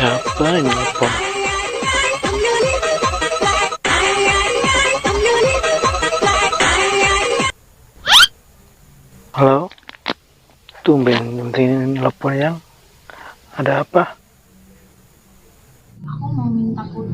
Siapa ini nelfon? Halo? Tumben jam segini nelfon yang. Ada apa? Aku mau minta putus